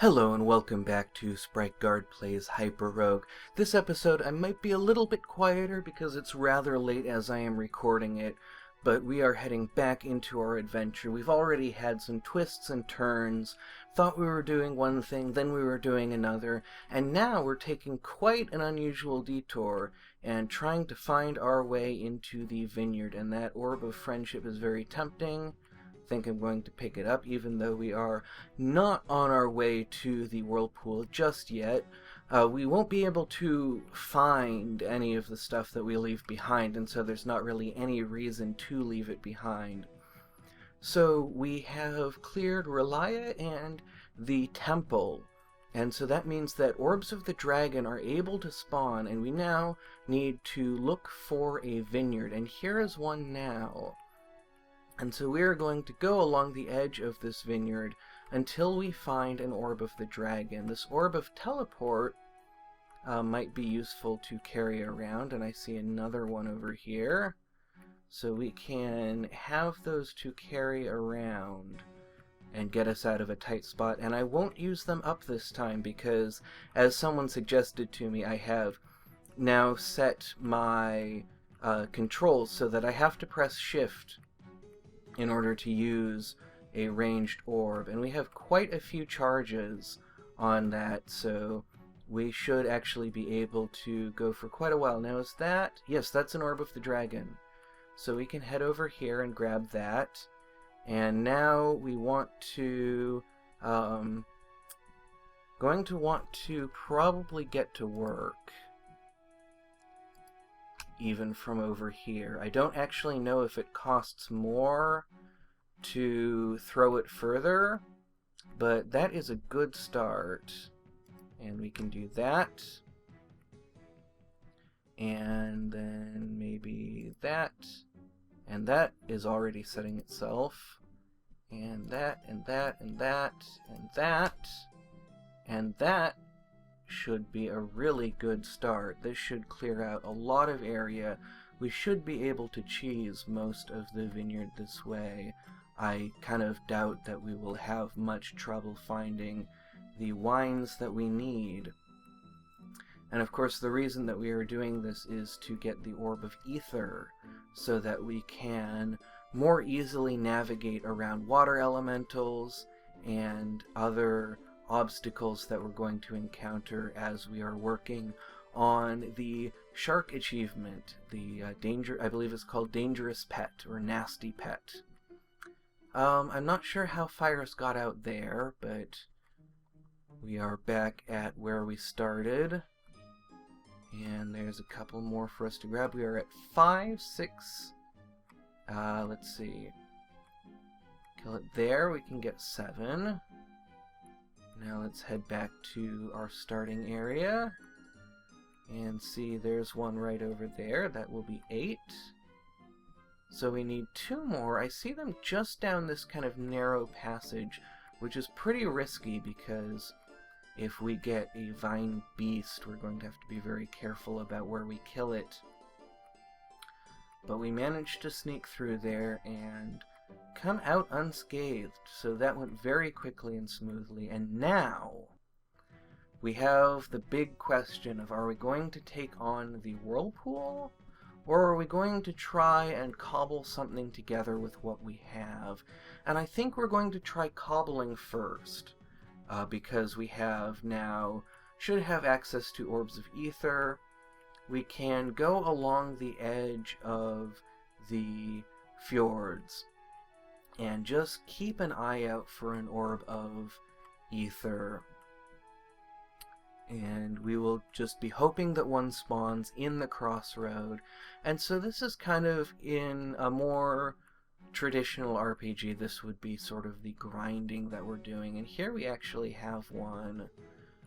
Hello and welcome back to Sprite Guard Plays HyperRogue. This episode I might be a little bit quieter because it's rather late as I am recording it, but we are heading back into our adventure. We've already had some twists and turns, thought we were doing one thing, then we were doing another, and now we're taking quite an unusual detour and trying to find our way into the vineyard, and that Orb of Friendship is very tempting. I think I'm going to pick it up, even though we are not on our way to the whirlpool just yet. We won't be able to find any of the stuff that we leave behind, and so there's not really any reason to leave it behind. So we have cleared Relia and the temple, and so that means that orbs of the dragon are able to spawn, and we now need to look for a vineyard, and here is one now. And so we are going to go along the edge of this vineyard until we find an Orb of the Dragon. This Orb of Teleport might be useful to carry around, and I see another one over here. So we can have those to carry around and get us out of a tight spot. And I won't use them up this time because, as someone suggested to me, I have now set my controls so that I have to press Shift in order to use a ranged orb, and we have quite a few charges on that, so we should actually be able to go for quite a while. Now is that? Yes, that's an Orb of the Dragon. So we can head over here and grab that, and now we want to, going to want to probably get to work even from over here. I don't actually know if it costs more to throw it further, but that is a good start. And we can do that. And then maybe that. And that is already setting itself. And that, and that, and that, and that. And that should be a really good start. This should clear out a lot of area. We should be able to cheese most of the vineyard this way. I kind of doubt that we will have much trouble finding the wines that we need. And of course the reason that we are doing this is to get the Orb of Ether, so that we can more easily navigate around water elementals and other obstacles that we're going to encounter as we are working on the shark achievement, the I believe it's called Dangerous Pet or Nasty Pet. I'm not sure how fires got out there, but we are back at where we started, and there's a couple more for us to grab. We are at 5, 6, let's see, kill it there, we can get 7. Now let's head back to our starting area and see there's one right over there. That will be 8. So we need 2 more. I see them just down this kind of narrow passage, which is pretty risky because if we get a vine beast, we're going to have to be very careful about where we kill it. But we managed to sneak through there and come out unscathed, so that went very quickly and smoothly. And now we have the big question of, are we going to take on the whirlpool, or are we going to try and cobble something together with what we have? And I think we're going to try cobbling first, because we have now, should have access to Orbs of Ether. We can go along the edge of the fjords and just keep an eye out for an Orb of Ether. And we will just be hoping that one spawns in the crossroad. And so this is kind of, in a more traditional RPG, this would be sort of the grinding that we're doing. And here we actually have one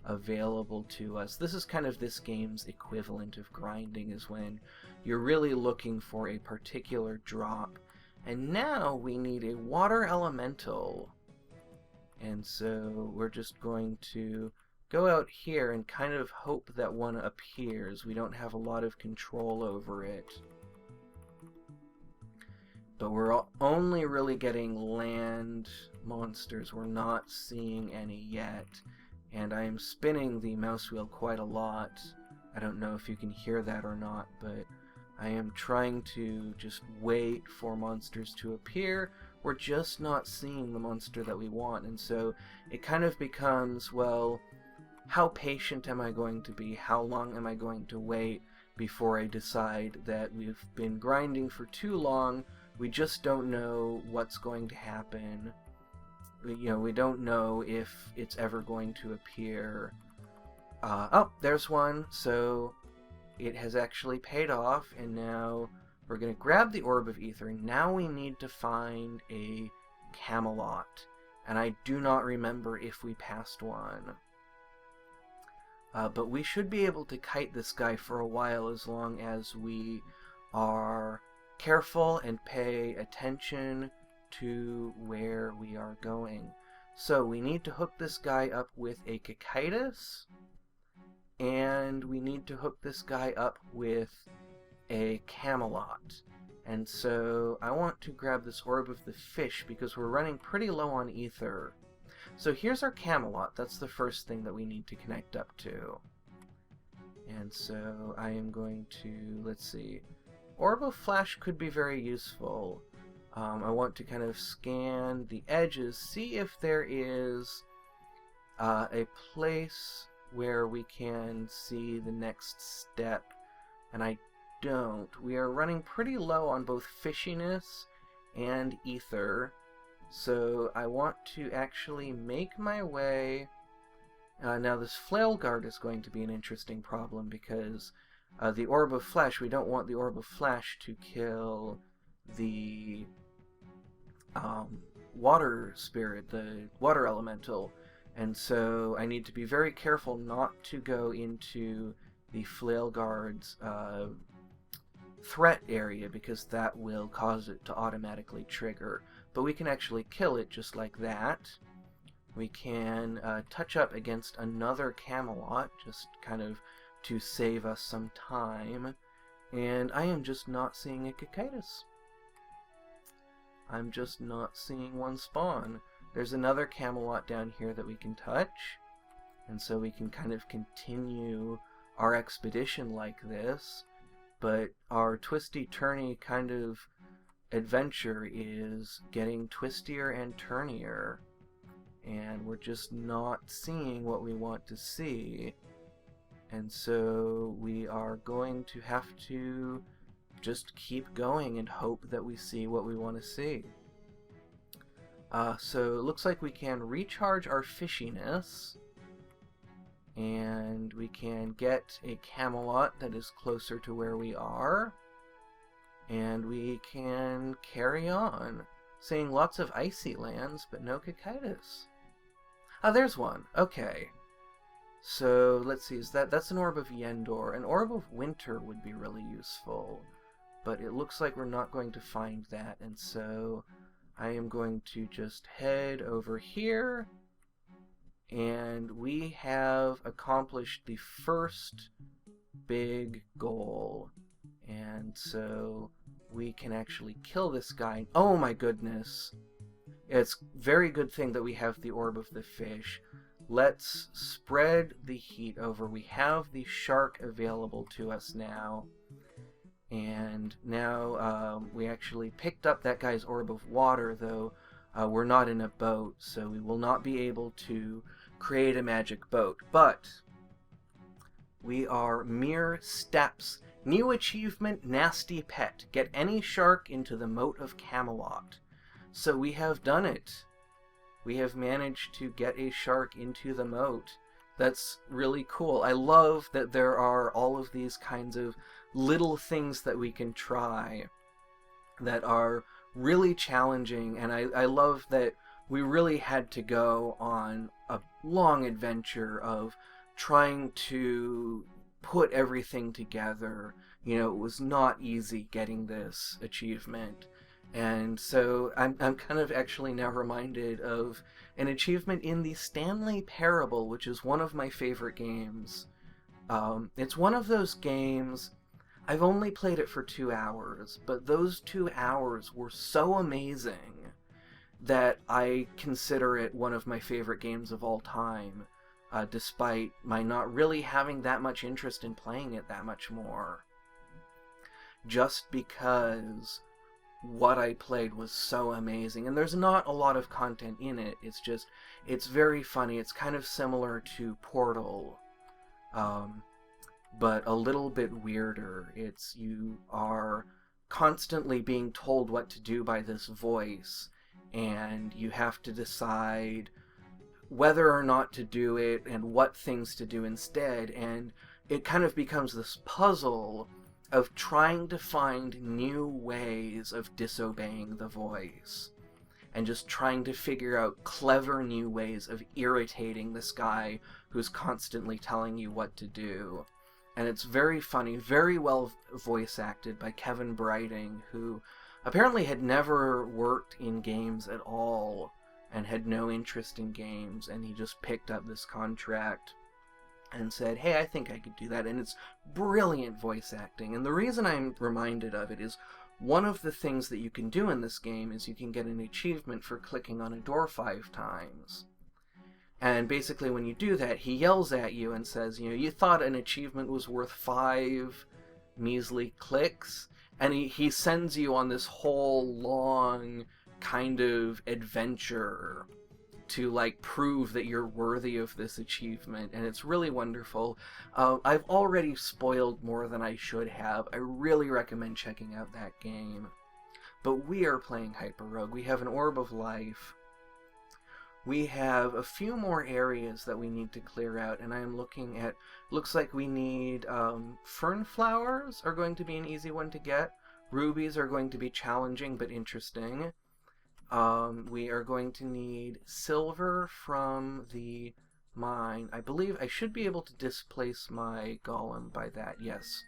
available to us. This is kind of this game's equivalent of grinding, is when you're really looking for a particular drop. And now we need a water elemental. And so we're just going to go out here and kind of hope that one appears. We don't have a lot of control over it. But we're only really getting land monsters. We're not seeing any yet. and I am spinning the mouse wheel quite a lot. I don't know if you can hear that or not, but I am trying to just wait for monsters to appear. We're just not seeing the monster that we want, and so it kind of becomes, well, how patient am I going to be? How long am I going to wait before I decide that we've been grinding for too long? We just don't know what's going to happen. We don't know if it's ever going to appear. Oh, there's one. So it has actually paid off, and now we're going to grab the Orb of Ether. Now we need to find a Camelot, and I do not remember if we passed one. But we should be able to kite this guy for a while as long as we are careful and pay attention to where we are going. So we need to hook this guy up with a Cocytus, and we need to hook this guy up with a Camelot. And so I want to grab this Orb of the Fish because we're running pretty low on ether. So here's our Camelot. That's the first thing that we need to connect up to. And so I am going to, let's see, Orb of Flash could be very useful. I want to kind of scan the edges, see if there is a place where we can see the next step, and I don't. We are running pretty low on both fishiness and ether, so I want to actually make my way. Now this Flail Guard is going to be an interesting problem because the Orb of Flash, we don't want the Orb of Flash to kill the water spirit, the water elemental, and so I need to be very careful not to go into the Flail Guard's threat area because that will cause it to automatically trigger. But we can actually kill it just like that. We can touch up against another Camelot, just kind of to save us some time. And I am just not seeing a Cocytus. I'm just not seeing one spawn. There's another Camelot down here that we can touch, and so we can kind of continue our expedition like this. But our twisty-turny kind of adventure is getting twistier and turnier, and we're just not seeing what we want to see. And so we are going to have to just keep going and hope that we see what we want to see. So it looks like we can recharge our fishiness, and we can get a Camelot that is closer to where we are, and we can carry on. Seeing lots of icy lands, but no Cocytus. Ah, there's one. Okay. So let's see, that's an Orb of Yendor. An Orb of Winter would be really useful, but it looks like we're not going to find that, and so I am going to just head over here, and we have accomplished the first big goal, and so we can actually kill this guy. Oh my goodness! It's a very good thing that we have the Orb of the Fish. Let's spread the heat over. We have the shark available to us now. And now we actually picked up that guy's Orb of Water, though we're not in a boat, so we will not be able to create a magic boat. But we are mere steps. New achievement, Nasty Pet. Get any shark into the moat of Camelot. So we have done it. We have managed to get a shark into the moat. That's really cool. I love that there are all of these kinds of little things that we can try that are really challenging, and I love that we really had to go on a long adventure of trying to put everything together. You know, it was not easy getting this achievement. And so I'm kind of actually now reminded of an achievement in the Stanley Parable, which is one of my favorite games. It's one of those games, I've only played it for 2 hours, but those 2 hours were so amazing that I consider it one of my favorite games of all time. despite my not really having that much interest in playing it that much more. Just because what I played was so amazing, and there's not a lot of content in it. It's very funny. It's kind of similar to Portal, but a little bit weirder. You are constantly being told what to do by this voice, and you have to decide whether or not to do it and what things to do instead, and it kind of becomes this puzzle of trying to find new ways of disobeying the voice, and just trying to figure out clever new ways of irritating this guy who's constantly telling you what to do. And it's very funny, very well voice acted by Kevin Brighting, who apparently had never worked in games at all and had no interest in games, and he just picked up this contract and said, hey, I think I could do that. And it's brilliant voice acting. And the reason I'm reminded of it is one of the things that you can do in this game is you can get an achievement for clicking on a door 5 times. And basically when you do that, he yells at you and says, you thought an achievement was worth 5 measly clicks? And he sends you on this whole long kind of adventure to prove that you're worthy of this achievement, and it's really wonderful. I've already spoiled more than I should have. I really recommend checking out that game. But we are playing HyperRogue. We have an Orb of Life. We have a few more areas that we need to clear out, and I am looking at, looks like we need fern flowers are going to be an easy one to get. Rubies are going to be challenging but interesting. We are going to need silver from the mine. I believe I should be able to displace my golem by that, yes.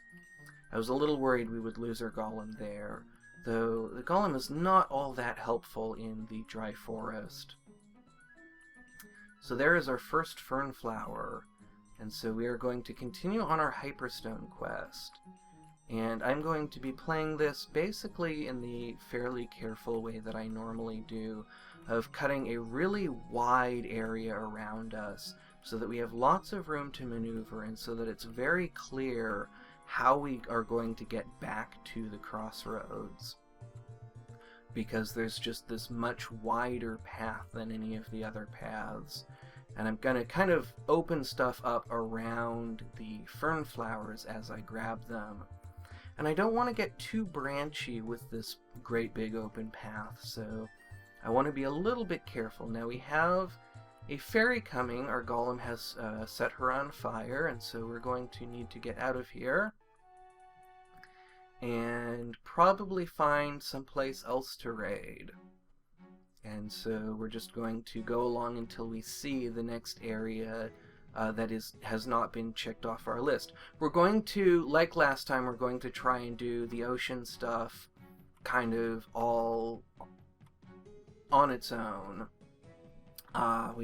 I was a little worried we would lose our golem there, though the golem is not all that helpful in the dry forest. So there is our first fern flower, and so we are going to continue on our Hyperstone quest. And I'm going to be playing this basically in the fairly careful way that I normally do, of cutting a really wide area around us so that we have lots of room to maneuver, and so that it's very clear how we are going to get back to the crossroads. Because there's just this much wider path than any of the other paths. And I'm going to kind of open stuff up around the fern flowers as I grab them. And I don't want to get too branchy with this great big open path, so I want to be a little bit careful. Now we have a fairy coming. Our golem has set her on fire, and so we're going to need to get out of here and probably find someplace else to raid. And so we're just going to go along until we see the next area that has not been checked off our list. We're going to, like last time, we're going to try and do the ocean stuff kind of all on its own. Our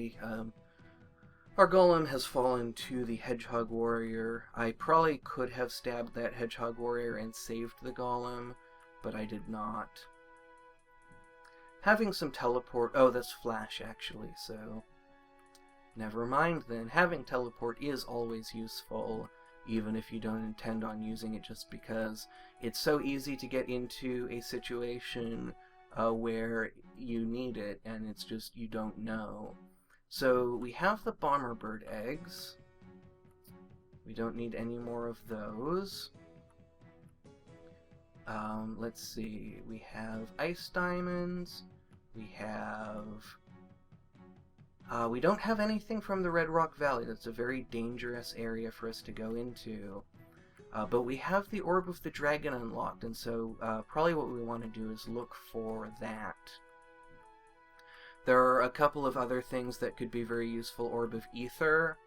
golem has fallen to the hedgehog warrior. I probably could have stabbed that hedgehog warrior and saved the golem, but I did not. Having some teleport... Oh, that's flash, actually, so... Never mind then. Having teleport is always useful, even if you don't intend on using it, just because it's so easy to get into a situation where you need it, and it's just you don't know. So we have the bomber bird eggs. We don't need any more of those. Let's see. We have ice diamonds. We have... we don't have anything from the Red Rock Valley. That's a very dangerous area for us to go into. But we have the Orb of the Dragon unlocked, and so probably what we want to do is look for that. There are a couple of other things that could be very useful. Orb of Ether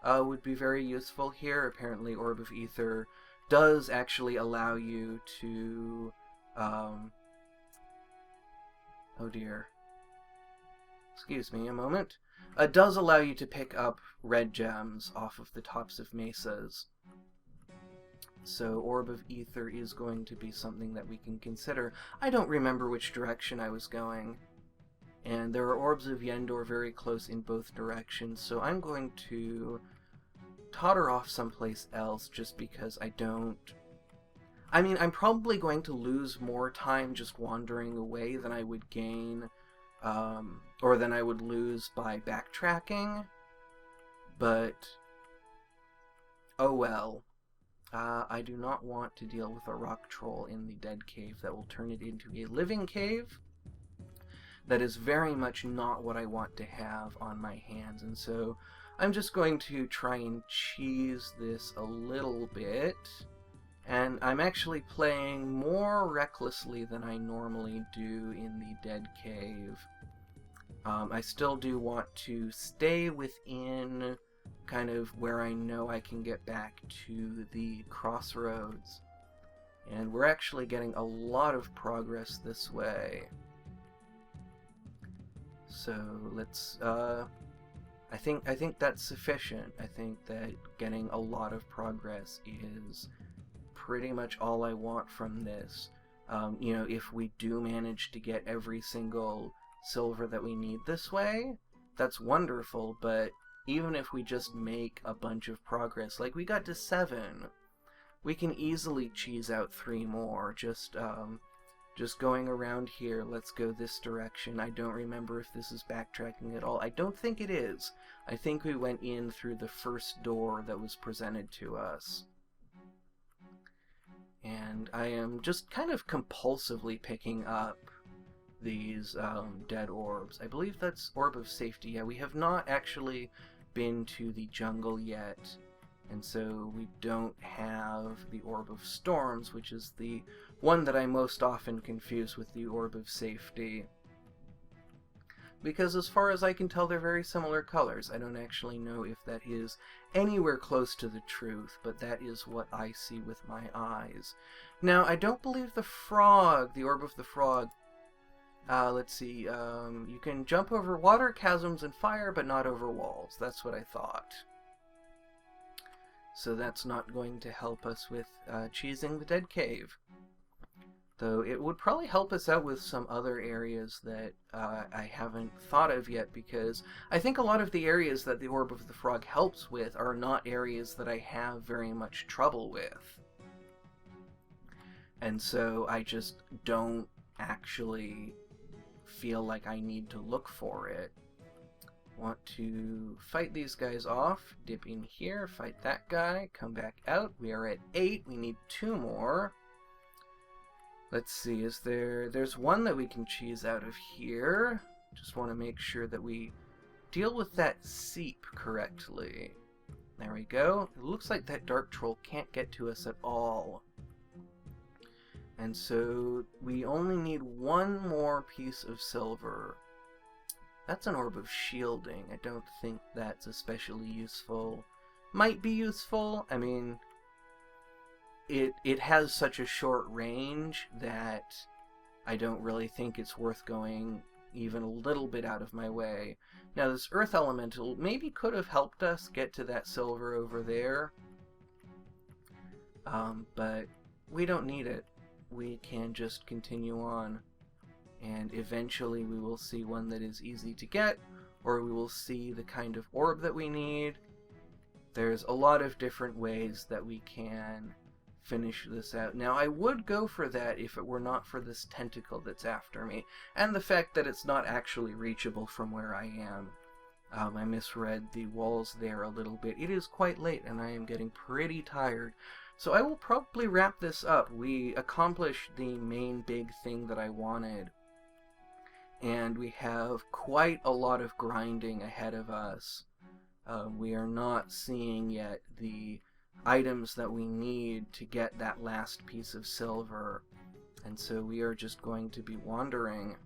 would be very useful here. Apparently Orb of Ether does actually allow you to... oh dear. Excuse me a moment. Does allow you to pick up red gems off of the tops of mesas. So Orb of Ether is going to be something that we can consider. I don't remember which direction I was going. And there are Orbs of Yendor very close in both directions, so I'm going to totter off someplace else just because I don't... I mean, I'm probably going to lose more time just wandering away than I would gain, or than I would lose by backtracking, but oh well. I do not want to deal with a rock troll in the dead cave. That will turn it into a living cave. That is very much not what I want to have on my hands, and so I'm just going to try and cheese this a little bit, and I'm actually playing more recklessly than I normally do in the dead cave. I still do want to stay within kind of where I know I can get back to the crossroads, and we're actually getting a lot of progress this way. So let's, I think that's sufficient. I think that getting a lot of progress is pretty much all I want from this. You know, if we do manage to get every single silver that we need this way, that's wonderful, but even if we just make a bunch of progress, like we got to 7, we can easily cheese out 3 more, just going around here. Let's go this direction. I don't remember if this is backtracking at all. I don't think it is. I think we went in through the first door that was presented to us. And I am just kind of compulsively picking up these dead orbs. I believe that's Orb of Safety. Yeah, we have not actually been to the jungle yet, and so we don't have the Orb of Storms, which is the one that I most often confuse with the Orb of Safety. Because as far as I can tell, they're very similar colors. I don't actually know if that is anywhere close to the truth, but that is what I see with my eyes. Now, I don't believe the frog, the Orb of the Frog, let's see, you can jump over water, chasms, and fire, but not over walls. That's what I thought. So that's not going to help us with cheesing the dead cave. Though it would probably help us out with some other areas that I haven't thought of yet, because I think a lot of the areas that the Orb of the Frog helps with are not areas that I have very much trouble with. And so I just don't actually feel like I need to look for it. Want to fight these guys off, dip in here, fight that guy, come back out. We are at 8, we need 2 more. Let's see, there's one that we can cheese out of here. Just want to make sure that we deal with that seep correctly. There we go. It looks like that dark troll can't get to us at all. And so we only need 1 more piece of silver. That's an Orb of Shielding. I don't think that's especially useful. Might be useful. I mean, it has such a short range that I don't really think it's worth going even a little bit out of my way. Now, this Earth Elemental maybe could have helped us get to that silver over there. But we don't need it. We can just continue on, and eventually we will see one that is easy to get, or we will see the kind of orb that we need. There's a lot of different ways that we can finish this out. Now, I would go for that if it were not for this tentacle that's after me, and the fact that it's not actually reachable from where I am. I misread the walls there a little bit. It is quite late, and I am getting pretty tired. So I will probably wrap this up. We accomplished the main big thing that I wanted, and we have quite a lot of grinding ahead of us. We are not seeing yet the items that we need to get that last piece of silver, and so we are just going to be wandering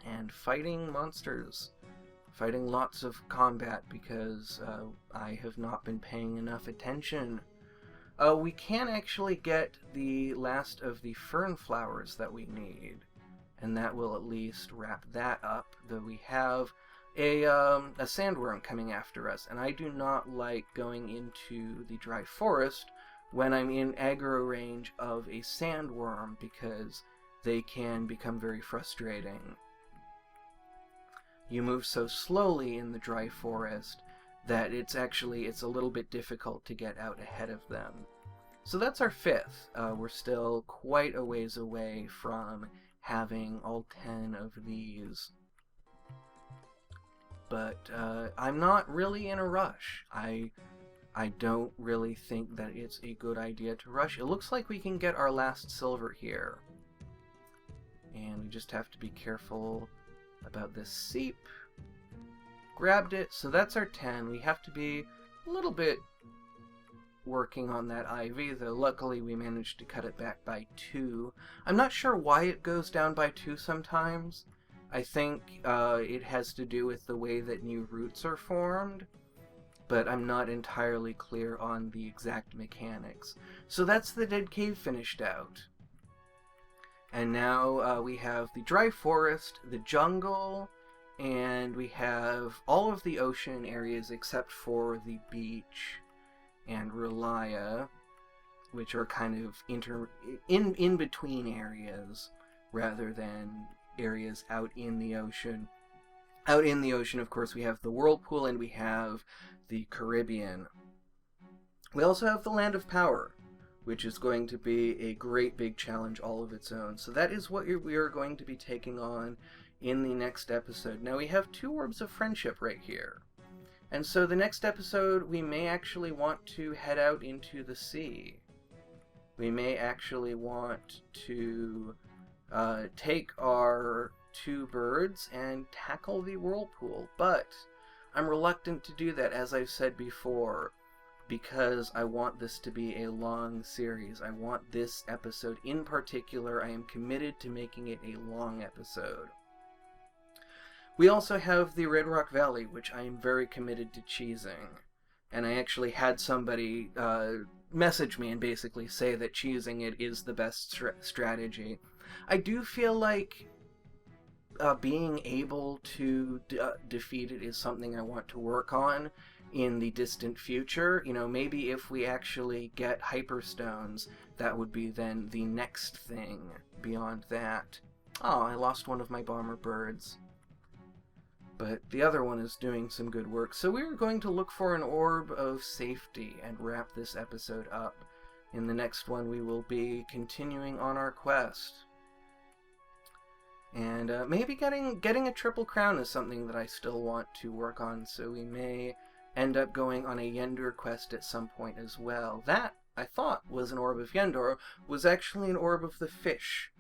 and fighting monsters, fighting lots of combat, because I have not been paying enough attention. We can actually get the last of the fern flowers that we need, and that will at least wrap that up, though we have a sandworm coming after us, and I do not like going into the dry forest when I'm in aggro range of a sandworm, because they can become very frustrating. you move so slowly in the dry forest that it's a little bit difficult to get out ahead of them. So that's our 5th. We're still quite a ways away from having all 10 of these. But I'm not really in a rush. I don't really think that it's a good idea to rush. It looks like we can get our last silver here. And we just have to be careful about this seep. Grabbed it, so that's our 10. We have to be a little bit working on that ivy, though luckily we managed to cut it back by 2. I'm not sure why it goes down by 2 sometimes. I think it has to do with the way that new roots are formed, but I'm not entirely clear on the exact mechanics. So that's the dead cave finished out. And now we have the dry forest, the jungle, and we have all of the ocean areas except for the beach and Relaya, which are kind of in between areas rather than areas out in the ocean. Out in the ocean, of course, we have the Whirlpool and we have the Caribbean. We also have the Land of Power, which is going to be a great big challenge all of its own. So that is what we are going to be taking on in the next episode. Now we have 2 Orbs of Friendship right here. And so the next episode, we may actually want to head out into the sea. We may actually want to take our 2 birds and tackle the Whirlpool. But I'm reluctant to do that, as I've said before, because I want this to be a long series. I want this episode in particular, I am committed to making it a long episode. We also have the Red Rock Valley, which I am very committed to cheesing. And I actually had somebody message me and basically say that cheesing it is the best strategy. I do feel like being able to defeat it is something I want to work on in the distant future. You know, maybe if we actually get Hyperstones, that would be then the next thing beyond that. Oh, I lost one of my bomber birds. But the other one is doing some good work. So we're going to look for an Orb of Safety and wrap this episode up. In the next one, we will be continuing on our quest. And maybe getting a Triple Crown is something that I still want to work on, so we may end up going on a Yendur quest at some point as well. That, I thought, was an Orb of Yendur, was actually an Orb of the Fish,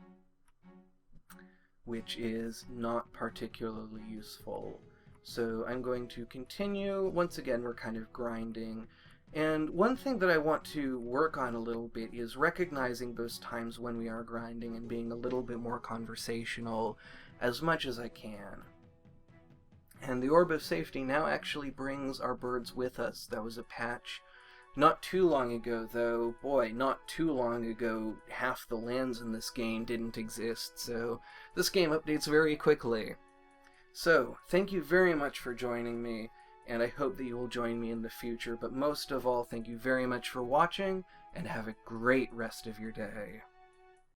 which is not particularly useful. So I'm going to continue. Once again, we're kind of grinding. And one thing that I want to work on a little bit is recognizing those times when we are grinding and being a little bit more conversational as much as I can. And the Orb of Safety now actually brings our birds with us. That was a patch not too long ago, though. Boy, not too long ago, half the lands in this game didn't exist, so this game updates very quickly. So, thank you very much for joining me, and I hope that you will join me in the future, but most of all, thank you very much for watching, and have a great rest of your day.